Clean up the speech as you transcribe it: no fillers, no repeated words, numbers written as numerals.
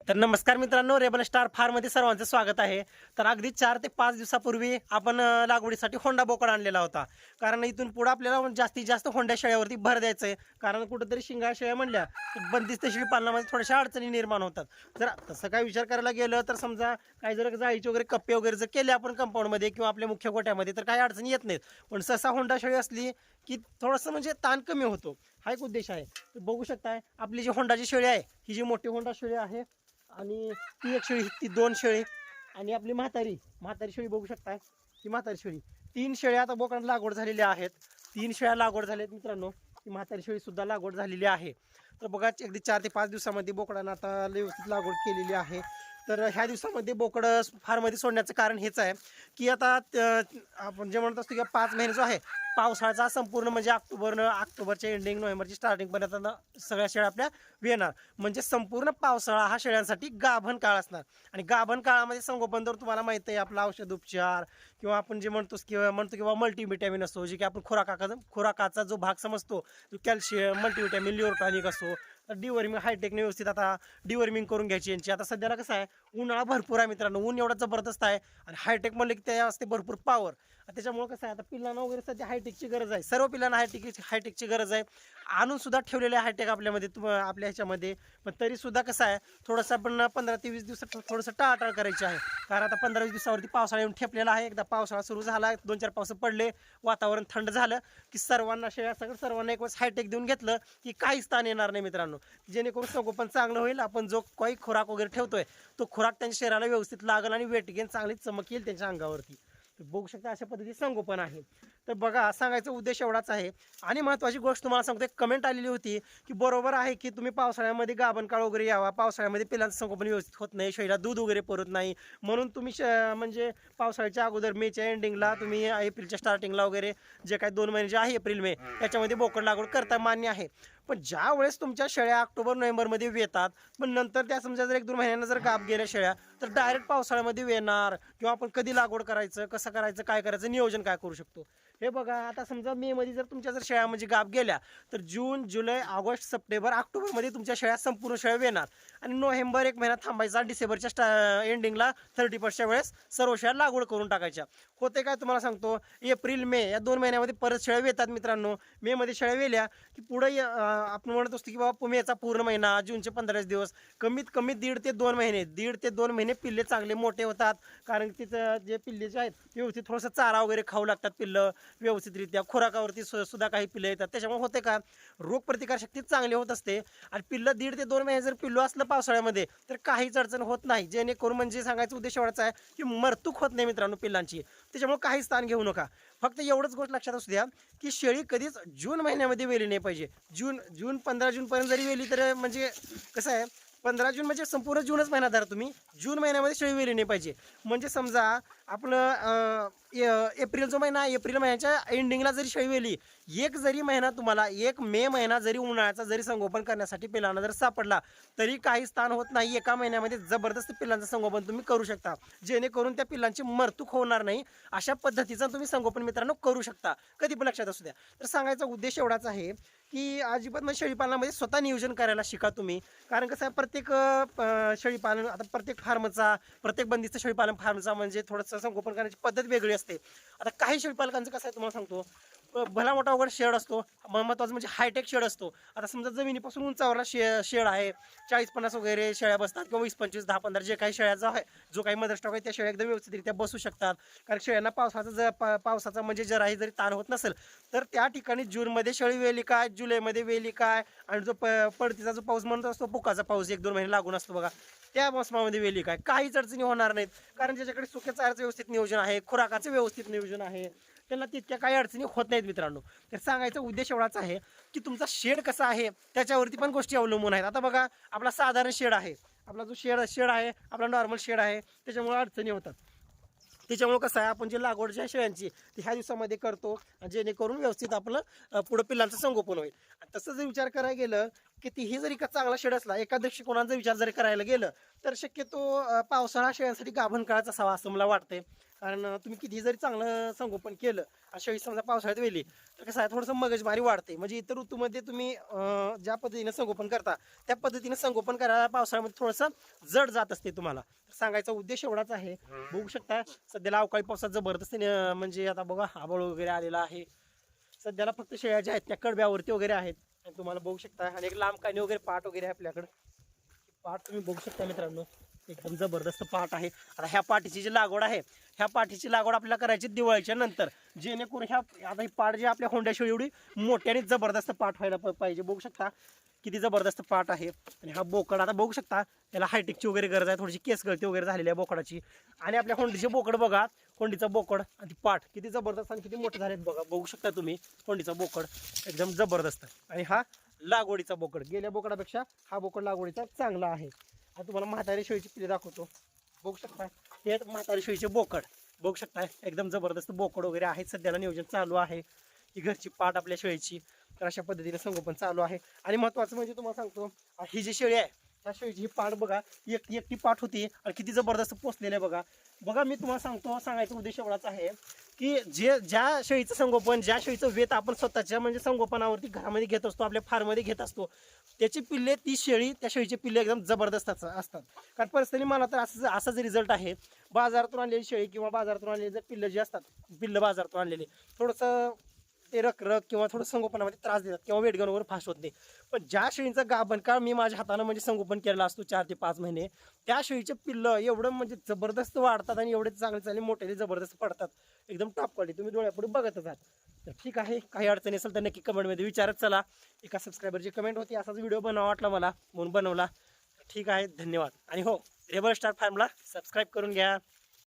तर नमस्कार मित्रांनो, रेबल स्टार फार्ममध्ये सर्वांचं स्वागत आहे. तर अगदी 4 ते 5 दिवसापूर्वी आपण लागवडीसाठी होंडा बोकड आणलेला होता. कारण इथून पुढे आपल्याला जास्तीत जास्त होंडा शेळ्यावरती भर द्यायचा आहे. कारण कुठेतरी शिंगाळ्या शेळ्या म्हणल्या तर बंदिस्त शेळी पालनामध्ये थोड्याशा अडचणी निर्माण होतात. जर तसं काय विचार करायला गेलं तर समजा काही जर जाळीचे वगैरे कप्पे वगैरे जर केले आपण कंपाऊंडमध्ये किंवा आपल्या मुख्य गोठ्यामध्ये तर काही अडचणी येत नाहीत. पण ससा होंडा शेळी असली की थोडंसं म्हणजे ताण कमी होतो. हा एक उद्देश आहे. तर बघू शकताय आपली जी होंडाची शेळी आहे, ही जी मोठी होंडा शेळी आहे आणि ती एक शेळी, ती दोन शेळी आणि आपली म्हातारी शेळी बघू शकताय. ती म्हातारी शेळी, 3 शेळ्या आता बोकडांना लागवड झालेल्या आहेत. 3 शेळ्या लागवड झाल्यात मित्रांनो. ती म्हातारी शेळी सुद्धा लागवड झालेली आहे. तर बघा अगदी 4 ते 5 दिवसामध्ये बोकडांना आता व्यवस्थित लागवड केलेली आहे. तर ह्या दिवसामध्ये बोकड फार्ममध्ये सोडण्याचं कारण हेच आहे की आता आपण जे म्हणत असतो की 5 महिने जो आहे पावसाळ्याचा संपूर्ण म्हणजे ऑक्टोबरच्या एंडिंग नोव्हेंबरची स्टार्टिंगपर्यंत सगळ्या शेळ्या आपल्या येणार. म्हणजे संपूर्ण पावसाळा हा शेळ्यांसाठी गाभण काळ असणार. आणि गाभण काळामध्ये संगोपन तर तुम्हाला माहिती आहे, आपला औषध उपचार किंवा आपण जे म्हणतो किंवा मल्टीव्हिटॅमिन असतो, जे की आपण खुराकाचा जो भाग समजतो, जो कॅल्शियम मल्टीव्हिटॅमिन लिव्हर टॉनिक असतो. तर डिवर्मिंग हायटेकने व्यवस्थित आता डिवर्मिंग करून घ्यायची यांची. आता सध्याला कसं आहे, उन्हाळा भरपूर आहे मित्रांनो, ऊन एवढा जबरदस्त आहे आणि हायटेक म्हणलं की त्या असते भरपूर पॉवर. त्याच्यामुळे कसं आहे, आता पिल्लांना वगैरे सध्या हायटेकची गरज आहे. सर्व पिल्लांना हायटेकची गरज आहे. आणून सुद्धा ठेवलेले हायटेक आपल्यामध्ये आपल्या ह्याच्यामध्ये. पण तरी सुद्धा कसं आहे, थोडंसं आपण 15 ते 20 दिवसात थोडंसं टाळाटाळ करायची आहे. कारण आता 15-20 दिवसावरती पावसाळा येऊन ठेपलेला आहे. एकदा पावसाळा सुरू झाला, 2-4 पावस पडले, वातावरण थंड झालं की सर्वांना सर्वांना एक वेळेस हायटेक देऊन घेतलं की काहीच ताण येणार नाही मित्रांनो. जेणेकरून संगोपन चांगलं होईल. आपण जो काही खुराक वगैरे ठेवतोय तो खुराक त्यांच्या शरीराला व्यवस्थित लागेल आणि वेट गेन चांगली चमक येईल त्यांच्या अंगावरती. तर बघू शकता अशा पद्धतीने संगोपन आहे. तर बघा, सांगायचा उद्देश एवढाच आहे. आणि महत्त्वाची गोष्ट तुम्हाला सांगतो, एक कमेंट आलेली होती की बरोबर आहे की तुम्ही पावसाळ्यामध्ये गाभण काळ वगैरे यावा, पावसाळ्यामध्ये पिलांचं संगोपन व्यवस्थित होत नाही, शेळीला दूध वगैरे पुरत नाही, म्हणून तुम्ही म्हणजे पावसाळ्याच्या अगोदर मेच्या एंडिंगला तुम्ही एप्रिलच्या स्टार्टिंगला वगैरे जे काही 2 महिने जे आहे एप्रिल मे याच्यामध्ये बोकड लागवड करता, मान्य आहे. पण ज्या वेळेस तुमच्या शेळ्या ऑक्टोबर नोव्हेंबरमध्ये येतात, पण नंतर त्या समजा जर 1-2 महिन्यांना जर गाप गेल्या शेळ्या तर डायरेक्ट पावसाळ्यामध्ये येणार किंवा आपण कधी लागवड करायचं, कसं करायचं, काय करायचं, नियोजन काय करू शकतो. हे बघा, आता समजा मे मध्ये जर तुमच्या जर शेळ्या म्हणजे गाप गेल्या तर जून जुलै ऑगस्ट सप्टेंबर ऑक्टोबरमध्ये तुमच्या शेळ्या संपूर्ण शेळ्या येणार. आणि नोव्हेंबर 1 महिना थांबायचा, डिसेंबरच्या एंडिंगला 31st वेळेस सर्व शेळ्या लागवड करून टाकायच्या. होते काय तुम्हाला सांगतो, एप्रिल मे या 2 महिन्यामध्ये परत शेळ्या येतात मित्रांनो. मे मध्ये शेळ्या वेल्या की पुढे आपण म्हणत असतो की बाबा मेचा पूर्ण महिना, जूनचे 15 दिवस, कमीत कमी 1.5 ते 2 महिने पिल्ले चांगले मोठे होतात. कारण तिचं जे पिल्ले जे आहेत व्यवस्थित थोडंसं चारा वगैरे खाऊ लागतात पिल्लं व्यवस्थितरित्या, खुराकावरती सुद्धा काही पिल्लं येतात. त्याच्यामुळे होते का, रोगप्रतिकारशक्ती चांगली होत असते. आणि पिल्लं 1.5 ते 2 महिने जर पिल्लू असलं पावसाळ्यामध्ये तर काहीच अडचण होत नाही. जेणेकरून म्हणजे सांगायचा उद्देश एवढाच आहे की मरतूक होत नाही मित्रांनो पिल्लांची. त्याच्यामुळे काहीच ताण घेऊ नका. फक्त एवढंच गोष्ट लक्षात असू द्या की शेळी कधीच जून महिन्यामध्ये वेली नाही पाहिजे. जून 15 जूनपर्यंत जरी वेली तर म्हणजे कसं आहे, 15 जून म्हणजे संपूर्ण जूनच महिना धरा तुम्ही, जून महिन्यामध्ये शेळी वेली नाही पाहिजे. म्हणजे समजा आपलं एप्रिल जो महिना, एप्रिल महिन्याच्या एंडिंगला जरी शेळी वेली, एक जरी महिना तुम्हाला, 1 मे महिना जरी उन्हाळ्याचा जरी संगोपन करण्यासाठी पिलांना जर सापडला तरी काही स्थान होत नाही. एका महिन्यामध्ये जबरदस्त पिल्लांचं संगोपन तुम्ही करू शकता, जेणेकरून त्या पिल्लांची मरतूक होणार नाही. अशा पद्धतीचं तुम्ही संगोपन मित्रांनो करू शकता, कधी पण लक्षात असू द्या. तर सांगायचा उद्देश एवढाच आहे की अजिबात म्हणजे शेळीपालनामध्ये स्वतः नियोजन करायला शिका तुम्ही. कारण कसं आहे, प्रत्येक शेळीपालन, आता प्रत्येक फार्मचा, प्रत्येक बंदिस्त शेळीपालन फार्मचा म्हणजे थोडंसं संगोपन करण्याची पद्धत वेगळी असते. आता काही शेळीपालकांचं कसं आहे तुम्हाला सांगतो, भला मोठा वगैरे शेड असतो, महत्त्वाचं म्हणजे हायटेक शेड असतो. आता समजा जमिनीपासून उंचावरला शेड आहे, 40-50 वगैरे शेळ्या बसतात किंवा 20-25, 10-15 जे काही शेळ्याचा आहे, जो काही मदर स्टॉक आहे त्या शेळ्या एकदम व्यवस्थितरित्या बसू शकतात. कारण शेळ्यांना पावसाचा म्हणजे जराही जरी ताण होत नसेल तर त्या ठिकाणी जूनमध्ये शेळी वेली काय, जुलैमध्ये वेली काय, आणि जो पडतीचा जो पाऊस म्हणतो असतो, पुकाचा पाऊस 1-2 महिने लागून असतो बघा, त्या मोसमामध्ये वेली काय, काहीच अडचणी होणार नाहीत. कारण ज्याच्याकडे सुक्या चाऱ्याचं व्यवस्थित नियोजन आहे, खुराकाचं व्यवस्थित नियोजन आहे, त्यांना तितक्या काही अडचणी होत नाहीत मित्रांनो. तर सांगायचा उद्देश एवढाच आहे की तुमचा शेड कसा आहे त्याच्यावरती पण गोष्टी अवलंबून आहेत. आता बघा, आपला साधारण शेड आहे, आपला जो शेड आहे, आपला नॉर्मल शेड आहे, त्याच्यामुळे अडचणी होतात. त्याच्यामुळे कसं आहे, आपण जे लागवड ज्या शेळ्यांची ती ह्या दिवसामध्ये करतो, जेणेकरून व्यवस्थित आपलं पुढं पिल्लांचं संगोपन होईल. तसं जर विचार करायला गेलं की तीही जरी का चांगला शेड असला, एका दृष्टिकोनाचा विचार जरी करायला गेलं तर शक्यतो पावसाळा शेळ्यांसाठी गाभण काळाचा असावा असं मला वाटतंय. कारण तुम्ही किती जरी चांगलं संगोपन केलं आणि शेळी समजा पावसाळ्यात वेली तर कसं आहे थोडंसं मगजमारी वाढते. म्हणजे इतर ऋतूमध्ये तुम्ही ज्या पद्धतीने संगोपन करता त्या पद्धतीने संगोपन करायला पावसाळ्यामध्ये थोडंसं जड जात असते. तुम्हाला सांगायचा उद्देश एवढाच आहे. बघू शकता सध्याला अवकाळी पावसात जबरदस्त म्हणजे आता बघा आबळ वगैरे आलेला आहे. सध्याला फक्त शेळ्या ज्या आहेत त्या कडब्यावरती वगैरे आहेत आणि तुम्हाला बघू शकता आणि एक लांब कानी वगैरे पाट वगैरे आहे आपल्याकडे. पाट तुम्ही बघू शकता मित्रांनो, एकदम जबरदस्त पाट आहे. आता ह्या पाठीची जी लागवड आहे ह्या पाठीची लागवड आपल्याला करायची दिवाळीच्या नंतर, जेणेकरून ह्या आता ही पाट जी आपल्या होंड्या शेळी एवढी मोठ्याने जबरदस्त पाट व्हायला पाहिजे. बघू शकता किती जबरदस्त पाट आहे. आणि हा बोकड आता बघू शकता त्याला हायटेकची वगैरे गरज आहे, थोडीशी केस गळती वगैरे झालेली आहे बोकडाची. आणि आपल्या होंडीचे बोकड बघा, होंडीचा बोकड आणि ती पाट किती जबरदस्त आणि किती मोठे झालेत बघा. बघू शकता तुम्ही होंडीचा बोकड एकदम जबरदस्त. आणि हा लागवडीचा बोकड, गेल्या बोकडापेक्षा हा बोकड लागवडीचा चांगला आहे. आता तुम्हाला म्हातारी शेळीची पिल्ले दाखवतो. बघू शकता हे म्हातारी शेळीचे बोकड बघू शकता एकदम जबरदस्त बोकड वगैरे आहेत. सध्याला नियोजन चालू आहे. ही घरची पाट आपल्या शेळीची, तर अशा पद्धतीने संगोपन चालू आहे. आणि महत्त्वाचं म्हणजे तुम्हाला सांगतो ही जी शेळी आहे त्या शेळीची ही पाट बघा, एकटी पाट होती आणि किती जबरदस्त पोचलेलं आहे बघा. बघा मी तुम्हाला सांगायचा उद्देश एवढाच आहे की ज्या शेळीचं संगोपन, ज्या शेळीचं वेत आपण स्वतःच्या म्हणजे संगोपनावरती घरामध्ये घेत असतो, आपल्या फार्ममध्ये घेत असतो, त्याची पिल्ले त्या शेळीचे पिल्ले एकदम जबरदस्त असतात. कारण पर्सनली मला तर असाच रिझल्ट आहे. बाजारातून आणलेली शेळी किंवा बाजारातून आणलेली जर पिल्लं जी असतात, पिल्लं बाजारातून आणलेली थोडंसं ते रखरख किंवा थोडं संगोपनामध्ये त्रास देतात किंवा वेटगन वगैरे फास्ट होत नाही. पण ज्या शेळीचं गाभण काळ मी माझ्या हातानं म्हणजे संगोपन केलेला असतो 4 ते 5 महिने, त्या शेळीचे पिल्लं एवढं म्हणजे जबरदस्त वाढतात आणि एवढे चांगले मोठे जबरदस्त पडतात. एकदम टॉप क्वालिटी तुम्ही डोळ्यापुढे बघतच आहात. तर ठीक आहे, काही अडचणी असेल तर नक्की कमेंटमध्ये विचारत चला. एका सबस्क्रायबरची कमेंट होती असाच व्हिडिओ बनवा वाटला मला म्हणून बनवला. ठीक आहे, धन्यवाद. आणि हो, रेबल स्टार फार्मला सबस्क्राईब करून घ्या.